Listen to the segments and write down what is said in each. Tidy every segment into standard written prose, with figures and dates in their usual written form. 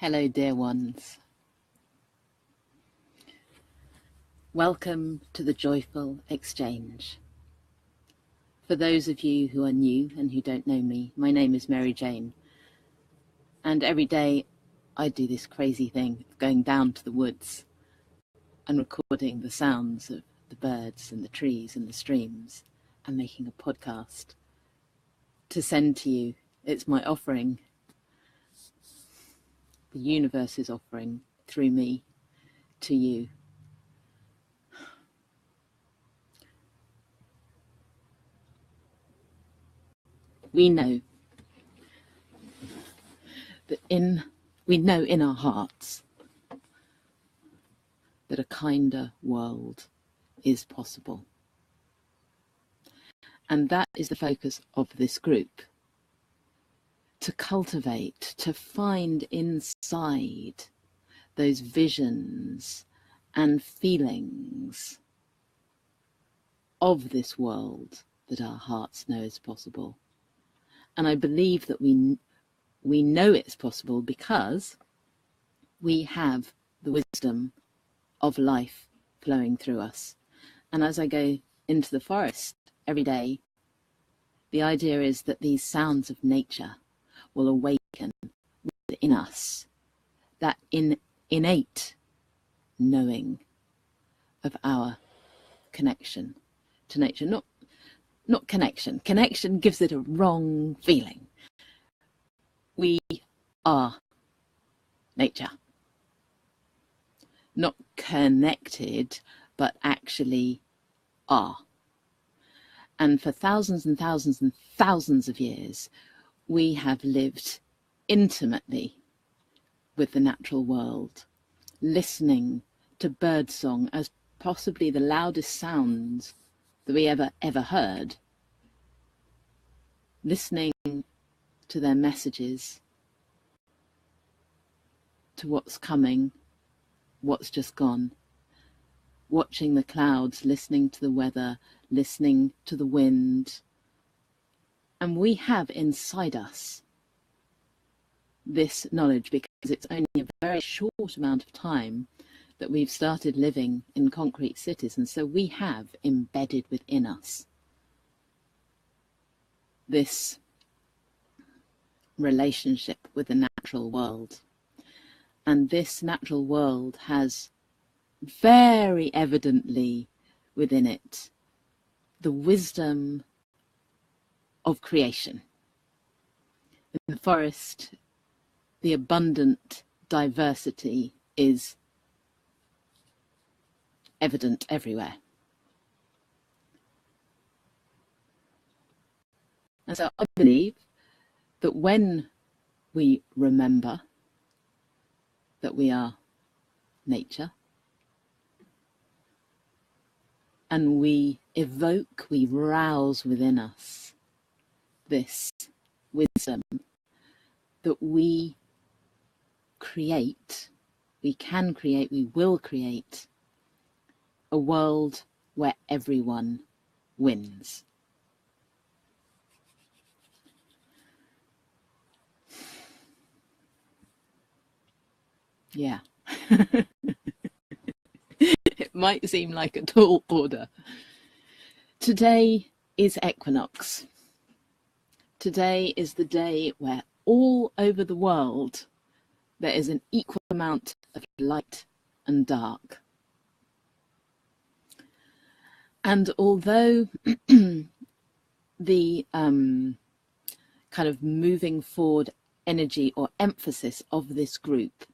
Hello, dear ones. Welcome to the Joyful Exchange. For those of you who are new and who don't know me, my name is Maryjane, and every day I do this crazy thing of going down to the woods and recording the sounds of the birds and the trees and the streams and making a podcast to send to you. It's my offering. The universe is offering through me to you. We know that in our hearts that a kinder world is possible. And that is the focus of this group. To cultivate, to find inside those visions and feelings of this world that our hearts know is possible. And I believe that we know it's possible because we have the wisdom of life flowing through us. And as I go into the forest every day, the idea is that these sounds of nature will awaken within us that innate knowing of our connection to nature. Not connection. Connection gives it a wrong feeling. We are nature. Not connected, but actually are. And for thousands and thousands and thousands of years, we have lived intimately with the natural world, listening to birdsong as possibly the loudest sounds that we ever heard, listening to their messages, to what's coming, what's just gone, watching the clouds, listening to the weather, listening to the wind. And we have inside us this knowledge because it's only a very short amount of time that we've started living in concrete cities. And so we have embedded within us this relationship with the natural world. And this natural world has very evidently within it the wisdom of creation. In the forest, the abundant diversity is evident everywhere. And so I believe that when we remember that we are nature, and we evoke, we rouse within us this wisdom that we create, we can create, we will create a world where everyone wins. Yeah. It might seem like a tall order. Today is Equinox. Today is the day where all over the world there is an equal amount of light and dark. And although the kind of moving forward energy or emphasis of this group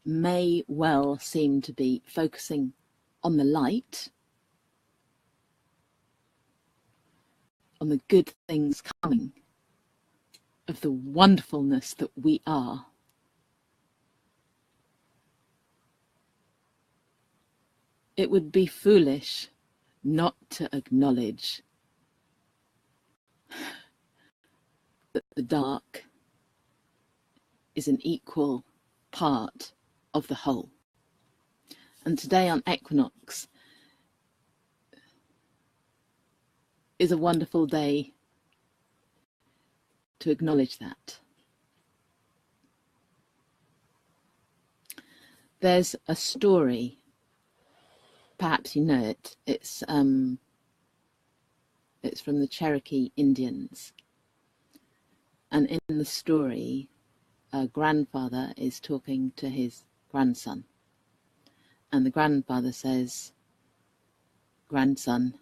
may well seem to be focusing on the light, on the good things coming, of the wonderfulness that we are, it would be foolish not to acknowledge that the dark is an equal part of the whole. And today on Equinox is a wonderful day to acknowledge that. there's a story, perhaps you know it. It's from the Cherokee Indians. And in the story, a grandfather is talking to his grandson. And the grandfather says, "Grandson,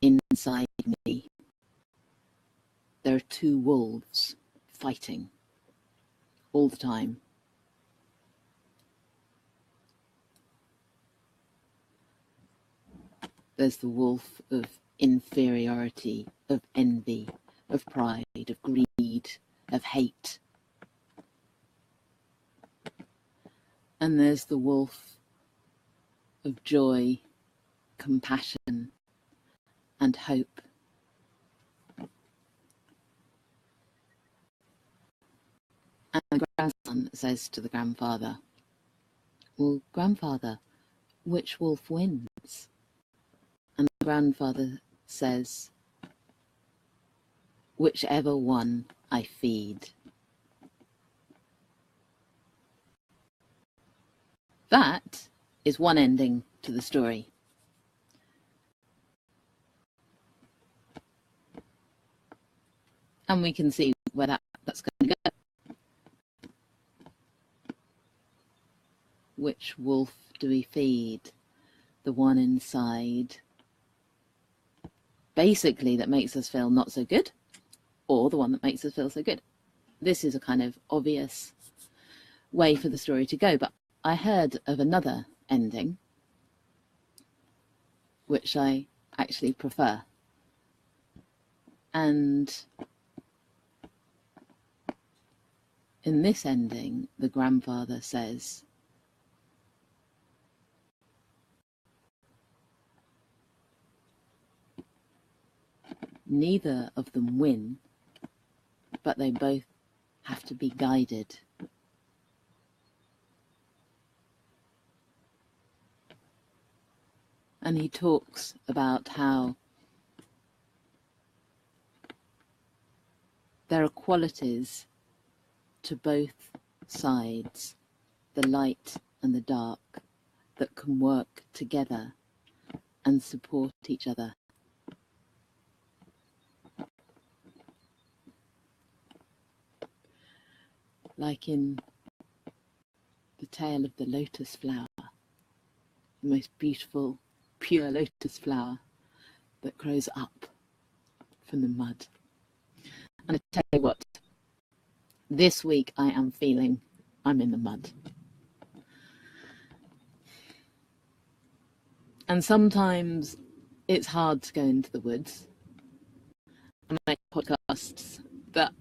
inside me, there are two wolves fighting all the time. There's the wolf of inferiority, of envy, of pride, of greed, of hate. And there's the wolf of joy, compassion, and hope. And the grandson says to the grandfather, "Well, grandfather, which wolf wins?" And the grandfather says, "Whichever one I feed." That is one ending to the story. And we can see where that's going to go. Which wolf do we feed? The one inside, basically, that makes us feel not so good, or the one that makes us feel so good? This is a kind of obvious way for the story to go, but I heard of another ending which I actually prefer. And in this ending, the grandfather says, "Neither of them win, but they both have to be guided." And he talks about how there are qualities to both sides, the light and the dark, that can work together and support each other. Like in the tale of the lotus flower, the most beautiful, pure lotus flower that grows up from the mud. And I tell you what, this week I am feeling I'm in the mud. And sometimes it's hard to go into the woods and make podcasts that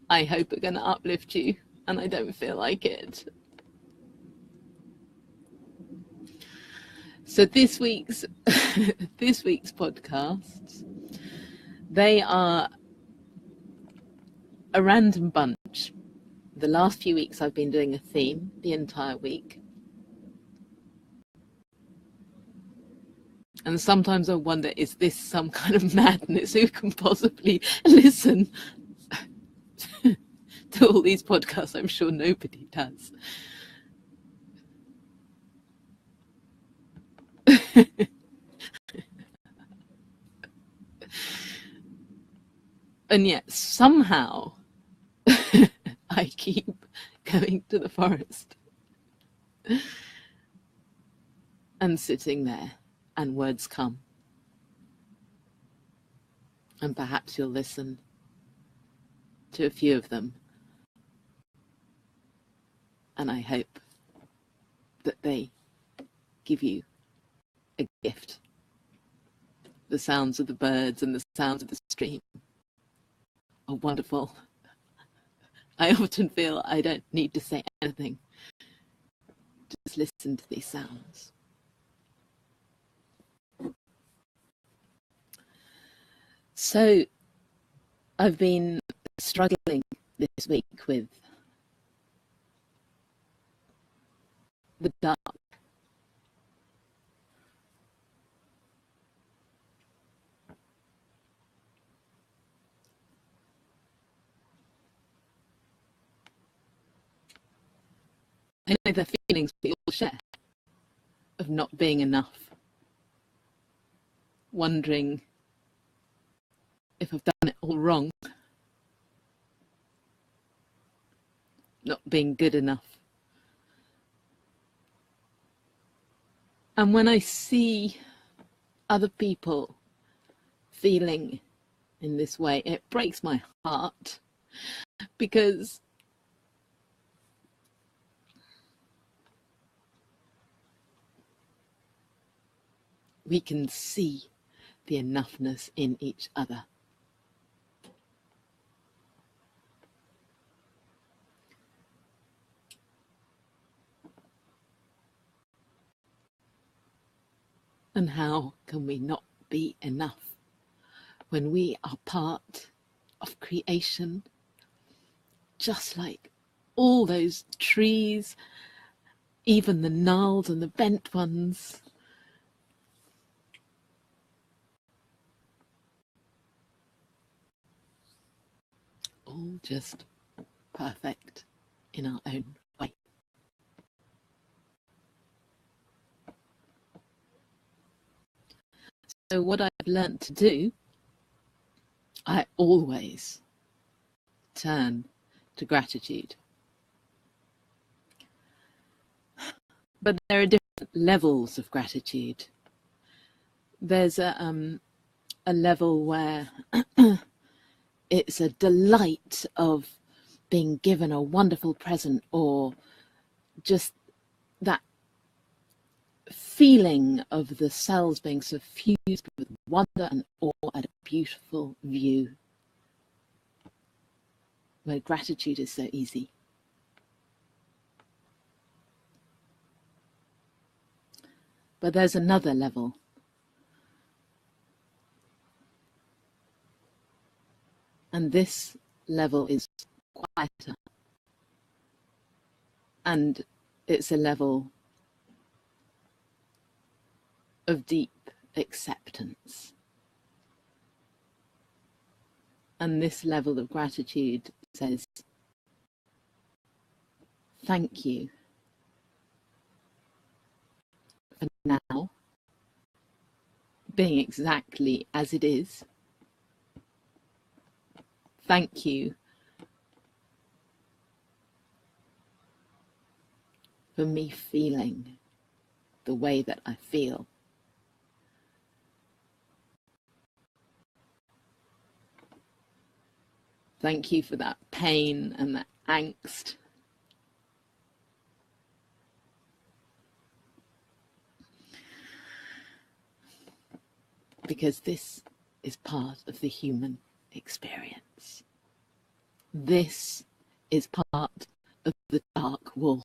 I hope are going to uplift you, and I don't feel like it. So this week's podcasts, they are a random bunch. The last few weeks I've been doing a theme the entire week. And sometimes I wonder, is this some kind of madness? Who can possibly listen to all these podcasts? I'm sure nobody does. And yet somehow I keep going to the forest and sitting there, and words come. And perhaps you'll listen to a few of them. And I hope that they give you a gift. The sounds of the birds and the sounds of the stream are wonderful. I often feel I don't need to say anything. Just listen to these sounds. So I've been struggling this week with the dark. I know the feelings we all share of not being enough, wondering if I've done it all wrong, not being good enough. And when I see other people feeling in this way, it breaks my heart, because we can see the enoughness in each other. And how can we not be enough when we are part of creation, just like all those trees, even the gnarled and the bent ones? All just perfect in our own way. So what I've learned to do, I always turn to gratitude. But there are different levels of gratitude. There's a level where it's a delight of being given a wonderful present, or just that feeling of the cells being suffused with wonder and awe at a beautiful view, where gratitude is so easy. But there's another level. And this level is quieter. And it's a level of deep acceptance. And this level of gratitude says, thank you for now being exactly as it is. Thank you for me feeling the way that I feel. Thank you for that pain and that angst. Because this is part of the human experience. This is part of the dark wolf.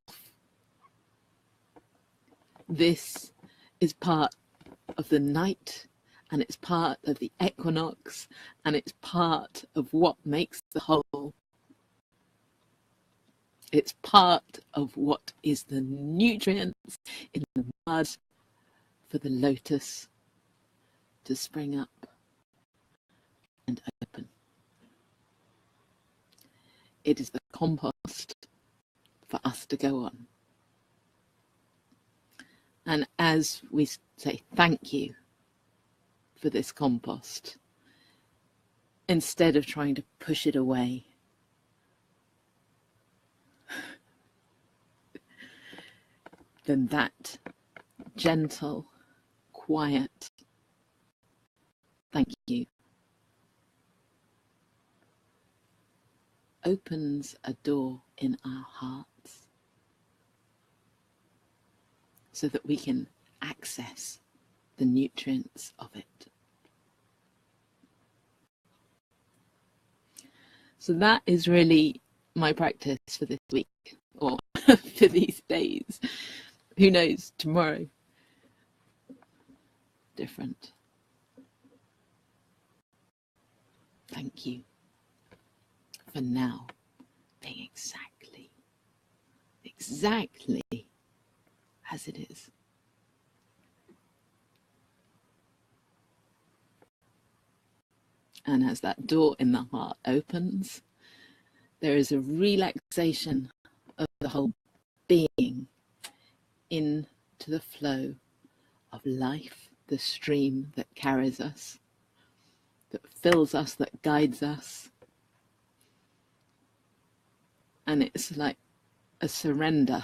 This is part of the night, and it's part of the equinox, and it's part of what makes the whole. It's part of what is the nutrients in the mud for the lotus to spring up and open. It is the compost for us to go on. And as we say thank you for this compost, instead of trying to push it away, then that gentle, quiet thank you opens a door in our hearts so that we can access the nutrients of it. So that is really my practice for this week, or for these days. Who knows, tomorrow, different. Thank you for now being exactly as it is. And as that door in the heart opens, there is a relaxation of the whole being into the flow of life, the stream that carries us, that fills us, that guides us. And it's like a surrender.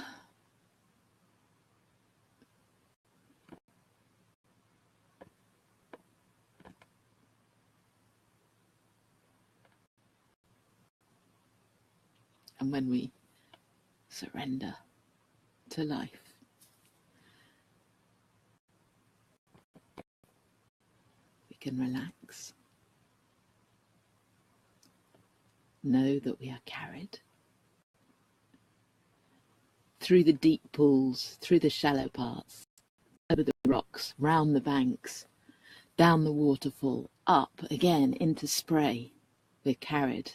And when we surrender to life, we can relax, know that we are carried through the deep pools, through the shallow parts, over the rocks, round the banks, down the waterfall, up again into spray. We're carried.